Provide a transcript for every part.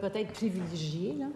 peut-être privilégiés, là?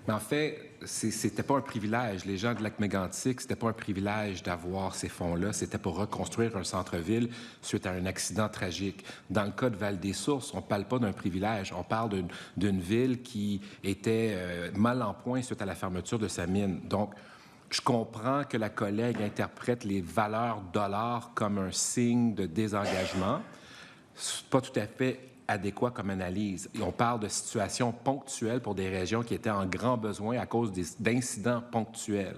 Mais en fait, c'était pas un privilège. Les gens de Lac-Mégantic, c'était pas un privilège d'avoir ces fonds-là. C'était pour reconstruire un centre-ville suite à un accident tragique. Dans le cas de Val-des-Sources, on parle pas d'un privilège. On parle d'une ville qui était mal en point suite à la fermeture de sa mine. Donc, je comprends que la collègue interprète les valeurs dollars comme un signe de désengagement. C'est pas tout à fait adéquat comme analyse. Et on parle de situations ponctuelles pour des régions qui étaient en grand besoin à cause d'incidents ponctuels.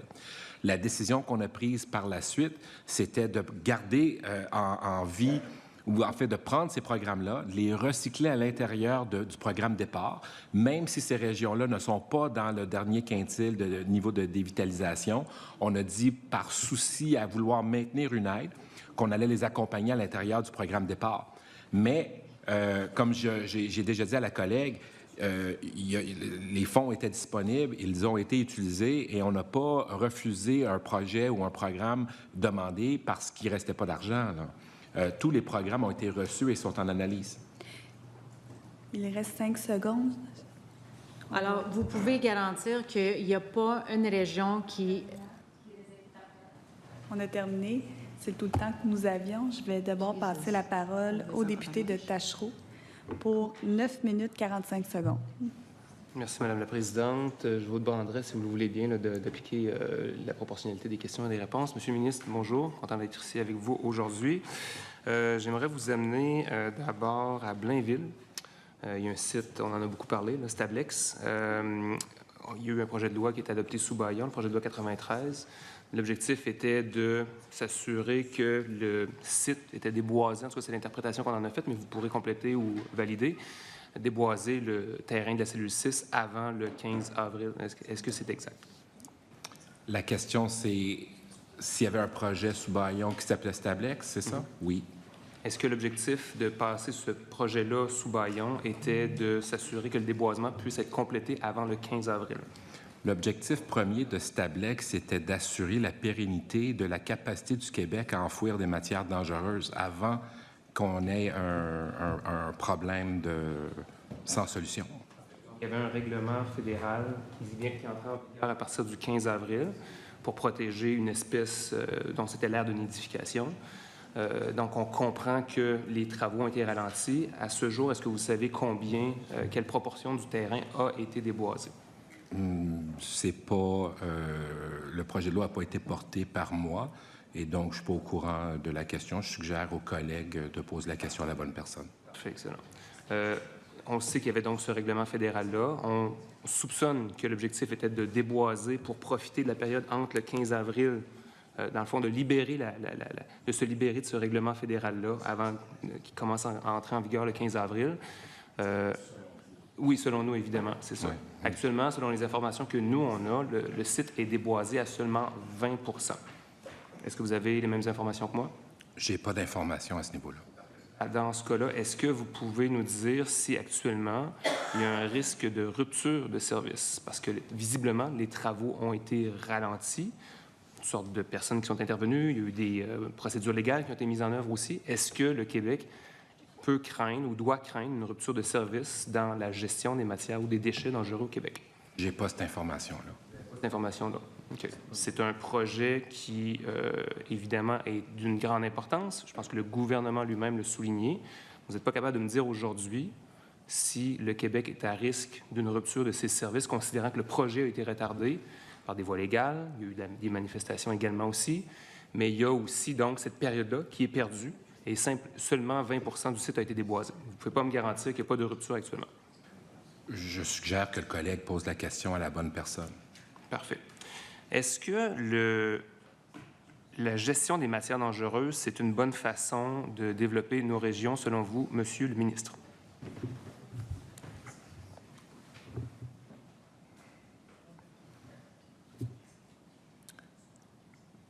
La décision qu'on a prise par la suite, c'était de garder en vie ou en fait de prendre ces programmes-là, de les recycler à l'intérieur du programme départ, même si ces régions-là ne sont pas dans le dernier quintile de niveau de dévitalisation. On a dit, par souci à vouloir maintenir une aide, qu'on allait les accompagner à l'intérieur du programme départ. Mais, comme j'ai déjà dit à la collègue, les fonds étaient disponibles, ils ont été utilisés et on n'a pas refusé un projet ou un programme demandé parce qu'il ne restait pas d'argent. Tous les programmes ont été reçus et sont en analyse. Il reste 5 secondes. Alors, vous pouvez garantir qu'il n'y a pas une région qui... On a terminé. C'est tout le temps que nous avions. Je vais d'abord passer la parole au député de Tachereau pour 9 minutes 45 secondes. Merci, Madame la Présidente. Je vous demanderai, si vous le voulez bien, d'appliquer la proportionnalité des questions et des réponses. Monsieur le ministre, bonjour. Content d'être ici avec vous aujourd'hui. J'aimerais vous amener d'abord à Blainville. Il y a un site, on en a beaucoup parlé, le Stablex. Il y a eu un projet de loi qui est adopté sous Bayon, le projet de loi 93. L'objectif était de s'assurer que le site était déboisé. En tout cas, c'est l'interprétation qu'on en a faite, mais vous pourrez compléter ou valider. Déboiser le terrain de la cellule 6 avant le 15 avril. Est-ce que c'est exact? La question, c'est s'il y avait un projet sous Bayon qui s'appelait Stablex, c'est ça? Oui. Est-ce que l'objectif de passer ce projet-là sous Bayon était de s'assurer que le déboisement puisse être complété avant le 15 avril? L'objectif premier de Stablex, c'était d'assurer la pérennité de la capacité du Québec à enfouir des matières dangereuses avant qu'on ait un problème sans solution. Il y avait un règlement fédéral qui dit bien qu'il entrait en vigueur à partir du 15 avril pour protéger une espèce dont c'était l'ère de nidification. Donc, on comprend que les travaux ont été ralentis. À ce jour, est-ce que vous savez quelle proportion du terrain a été déboisée? C'est pas... le projet de loi n'a pas été porté par moi et donc je ne suis pas au courant de la question. Je suggère aux collègues de poser la question à la bonne personne. Parfait, excellent. On sait qu'il y avait donc ce règlement fédéral-là. On soupçonne que l'objectif était de déboiser pour profiter de la période entre le 15 avril, dans le fond, de se libérer de ce règlement fédéral-là avant qu'il commence à entrer en vigueur le 15 avril. Oui, selon nous, évidemment, c'est ça. Oui. Actuellement, selon les informations que nous, on a, le site est déboisé à seulement 20 %. Est-ce que vous avez les mêmes informations que moi? Je n'ai pas d'informations à ce niveau-là. Dans ce cas-là, est-ce que vous pouvez nous dire si actuellement, il y a un risque de rupture de service? Parce que, visiblement, les travaux ont été ralentis. Toutes sortes de personnes qui sont intervenues. Il y a eu des procédures légales qui ont été mises en œuvre aussi. Est-ce que le Québec peut craindre ou doit craindre une rupture de service dans la gestion des matières ou des déchets dangereux au Québec? Je n'ai pas cette information-là. Cette information-là. OK. C'est un projet qui, évidemment, est d'une grande importance. Je pense que le gouvernement lui-même l'a souligné. Vous n'êtes pas capable de me dire aujourd'hui si le Québec est à risque d'une rupture de ses services, considérant que le projet a été retardé par des voies légales. Il y a eu des manifestations également aussi. Mais il y a aussi, donc, cette période-là qui est perdue. Et seulement 20 % du site a été déboisé. Vous ne pouvez pas me garantir qu'il n'y a pas de rupture actuellement. Je suggère que le collègue pose la question à la bonne personne. Parfait. Est-ce que la gestion des matières dangereuses, c'est une bonne façon de développer nos régions, selon vous, Monsieur le ministre?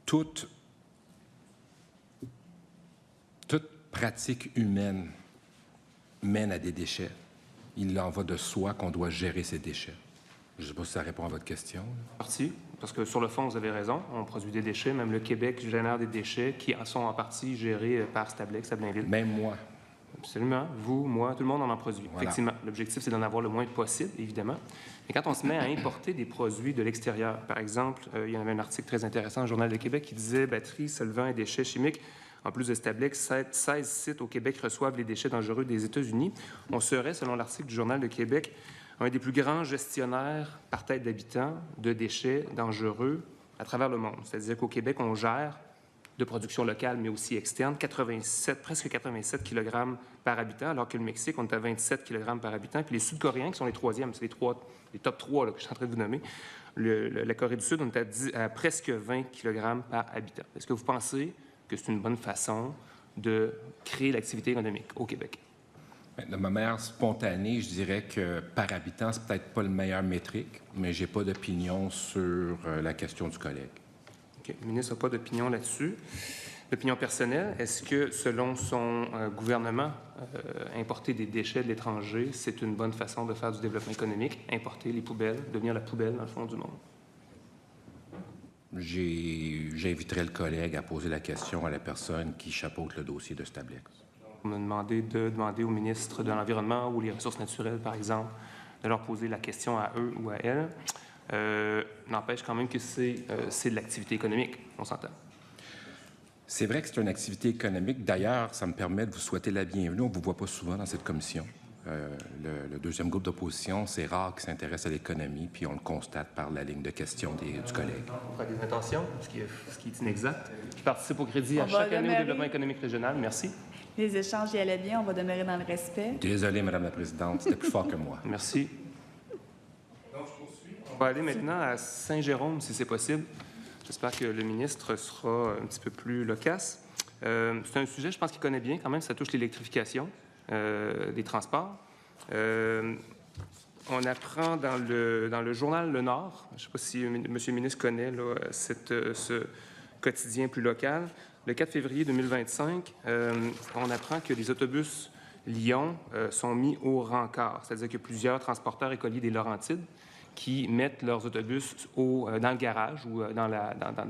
Toute pratique humaine mène à des déchets. Il en va de soi qu'on doit gérer ces déchets. Je ne sais pas si ça répond à votre question. Partie, parce que sur le fond, vous avez raison. On produit des déchets. Même le Québec génère des déchets qui sont en partie gérés par Stablex à Blainville. Même moi. Absolument. Vous, moi, tout le monde en produit. Voilà. Effectivement. L'objectif, c'est d'en avoir le moins possible, évidemment. Mais quand on se met à importer des produits de l'extérieur, par exemple, il y en avait un article très intéressant dans le Journal de Québec qui disait « Batteries, solvants et déchets chimiques. En plus de Stablex, 16 sites au Québec reçoivent les déchets dangereux des États-Unis. » On serait, selon l'article du Journal de Québec, un des plus grands gestionnaires par tête d'habitant de déchets dangereux à travers le monde. C'est-à-dire qu'au Québec, on gère de production locale, mais aussi externe, presque 87 kg par habitant, alors que le Mexique, on est à 27 kg par habitant. Puis les Sud-Coréens, qui sont les troisièmes, c'est les top 3 là, que je suis en train de vous nommer, la Corée du Sud, on est à presque 20 kg par habitant. Est-ce que vous pensez que c'est une bonne façon de créer l'activité économique au Québec? De ma manière spontanée, je dirais que par habitant, c'est peut-être pas le meilleur métrique, mais j'ai pas d'opinion sur la question du collègue. OK. Le ministre n'a pas d'opinion là-dessus. L'opinion personnelle, est-ce que, selon son gouvernement, importer des déchets de l'étranger, c'est une bonne façon de faire du développement économique, importer les poubelles, devenir la poubelle dans le fond du monde? J'inviterai le collègue à poser la question à la personne qui chapeaute le dossier de Stablex. On m'a demandé de demander au ministre de l'Environnement ou les Ressources naturelles, par exemple, de leur poser la question à eux ou à elles. N'empêche quand même que c'est de l'activité économique, on s'entend. C'est vrai que c'est une activité économique. D'ailleurs, ça me permet de vous souhaiter la bienvenue. On ne vous voit pas souvent dans cette commission. Le deuxième groupe d'opposition, c'est rare qu'il s'intéresse à l'économie, puis on le constate par la ligne de questions du collègue. On fera des intentions, ce qui est inexact. Je participe au crédit à On va chaque année au demeurer. développement économique régional. Merci. Les échanges y allaient bien, on va demeurer dans le respect. Désolé, Madame la Présidente, c'était plus fort que moi. Merci. Donc, je poursuis. On va aller maintenant à Saint-Jérôme, si c'est possible. J'espère que le ministre sera un petit peu plus loquace. C'est un sujet, je pense qu'il connaît bien quand même. Ça touche l'électrification des transports. On apprend dans le journal Le Nord, je ne sais pas si M. le ministre connaît là, ce quotidien plus local. Le 4 février 2025, on apprend que les autobus Lyon sont mis au rencard, c'est-à-dire que plusieurs transporteurs écoliers des Laurentides qui mettent leurs autobus dans le garage ou dans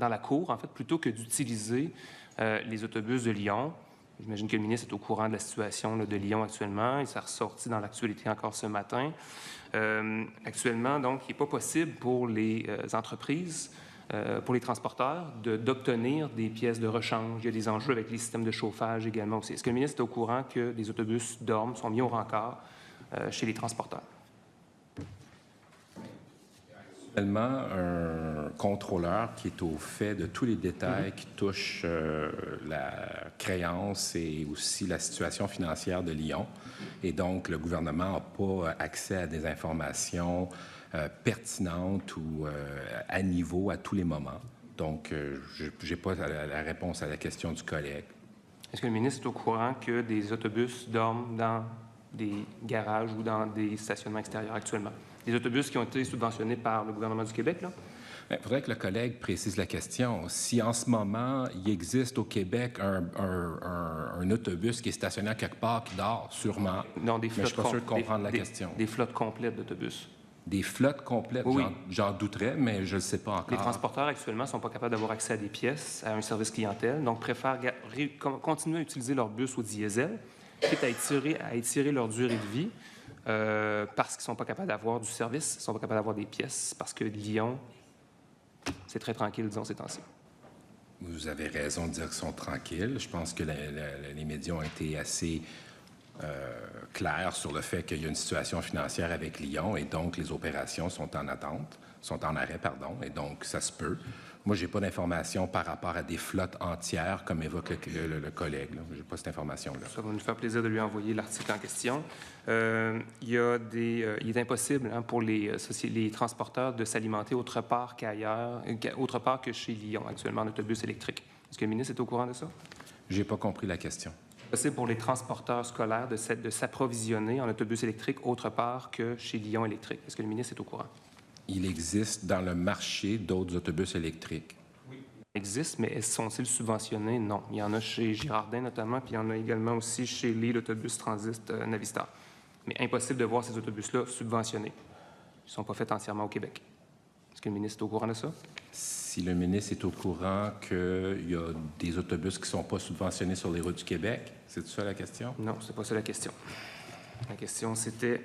la cour, en fait, plutôt que d'utiliser les autobus de Lyon. J'imagine que le ministre est au courant de la situation là, de Lyon actuellement. Il s'est ressorti dans l'actualité encore ce matin. Actuellement, donc, il n'est pas possible pour les entreprises, pour les transporteurs, d'obtenir des pièces de rechange. Il y a des enjeux avec les systèmes de chauffage également aussi. Est-ce que le ministre est au courant que des autobus dorment, sont mis au rencard chez les transporteurs? Actuellement, un contrôleur qui est au fait de tous les détails qui touchent la créance et aussi la situation financière de Lyon. Et donc, le gouvernement n'a pas accès à des informations pertinentes ou à niveau à tous les moments. Donc, je n'ai pas la réponse à la question du collègue. Est-ce que le ministre est au courant que des autobus dorment dans des garages ou dans des stationnements extérieurs actuellement? Des autobus qui ont été subventionnés par le gouvernement du Québec, là? Il faudrait que le collègue précise la question. Si en ce moment, il existe au Québec un autobus qui est stationné à quelque part, qui dort, sûrement. Non, des mais je flottes ne suis pas sûr de comprendre la question. Des flottes complètes d'autobus. Des flottes complètes? Oui. J'en douterais, mais je ne le sais pas encore. Les transporteurs, actuellement, ne sont pas capables d'avoir accès à des pièces, à un service clientèle, donc préfèrent continuer à utiliser leur bus au diesel, quitte à étirer leur durée de vie, parce qu'ils ne sont pas capables d'avoir du service, ils ne sont pas capables d'avoir des pièces, parce que Lyon, c'est très tranquille, disons, ces temps-ci. Vous avez raison de dire qu'ils sont tranquilles. Je pense que les médias ont été assez clairs sur le fait qu'il y a une situation financière avec Lyon et donc les opérations sont en arrêt, et donc ça se peut. Moi, je n'ai pas d'informations par rapport à des flottes entières, comme évoque le collègue. Je n'ai pas cette information-là. Ça va nous faire plaisir de lui envoyer l'article en question. Il est impossible pour les transporteurs de s'alimenter autre part qu'ailleurs, autre part que chez Lyon, actuellement, en autobus électrique. Est-ce que le ministre est au courant de ça? Je n'ai pas compris la question. C'est possible pour les transporteurs scolaires de s'approvisionner en autobus électrique autre part que chez Lyon Électrique. Est-ce que le ministre est au courant? Il existe dans le marché d'autres autobus électriques. Oui. Il existe, mais sont-ils subventionnés? Non. Il y en a chez Girardin notamment, puis il y en a également aussi chez Lille Autobus Transit Navistar. Mais impossible de voir ces autobus-là subventionnés. Ils ne sont pas faits entièrement au Québec. Est-ce que le ministre est au courant de ça? si le ministre est au courant qu'il y a des autobus qui ne sont pas subventionnés sur les routes du Québec. C'est ça la question? Non, c'est pas ça la question. La question, c'était,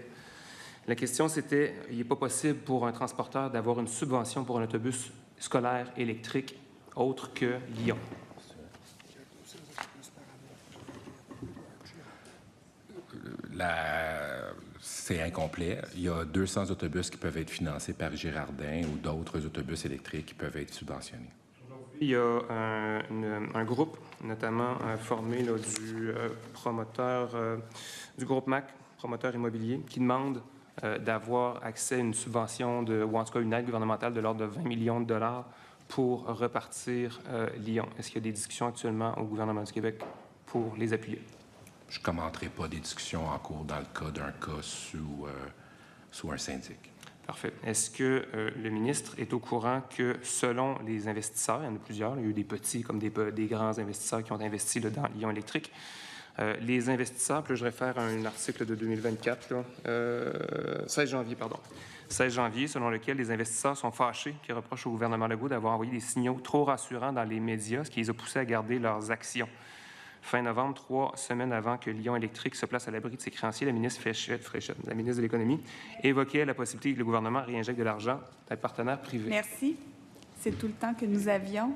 il n'est pas possible pour un transporteur d'avoir une subvention pour un autobus scolaire électrique autre que Lyon. C'est incomplet. Il y a 200 autobus qui peuvent être financés par Girardin ou d'autres autobus électriques qui peuvent être subventionnés. Il y a un groupe, notamment formé là, du promoteur du groupe MAC, promoteur immobilier, qui demande d'avoir accès à une subvention, ou en tout cas une aide gouvernementale de l'ordre de 20 millions de dollars pour repartir Lyon. Est-ce qu'il y a des discussions actuellement au gouvernement du Québec pour les appuyer? Je ne commenterai pas des discussions en cours dans le cas d'un cas sous un syndic. Parfait. Est-ce que le ministre est au courant que, selon les investisseurs, il y en a plusieurs, il y a eu des petits comme des grands investisseurs qui ont investi là, dans Lyon Électrique, les investisseurs, puis là, je réfère à un article de 2024, là, 16 janvier, selon lequel les investisseurs sont fâchés, qui reprochent au gouvernement Legault d'avoir envoyé des signaux trop rassurants dans les médias, ce qui les a poussés à garder leurs actions. Fin novembre, 3 semaines avant que Lyon Électrique se place à l'abri de ses créanciers, la ministre Fréchette, la ministre de l'Économie, évoquait la possibilité que le gouvernement réinjecte de l'argent à un partenaire privé. Merci. C'est tout le temps que nous avions.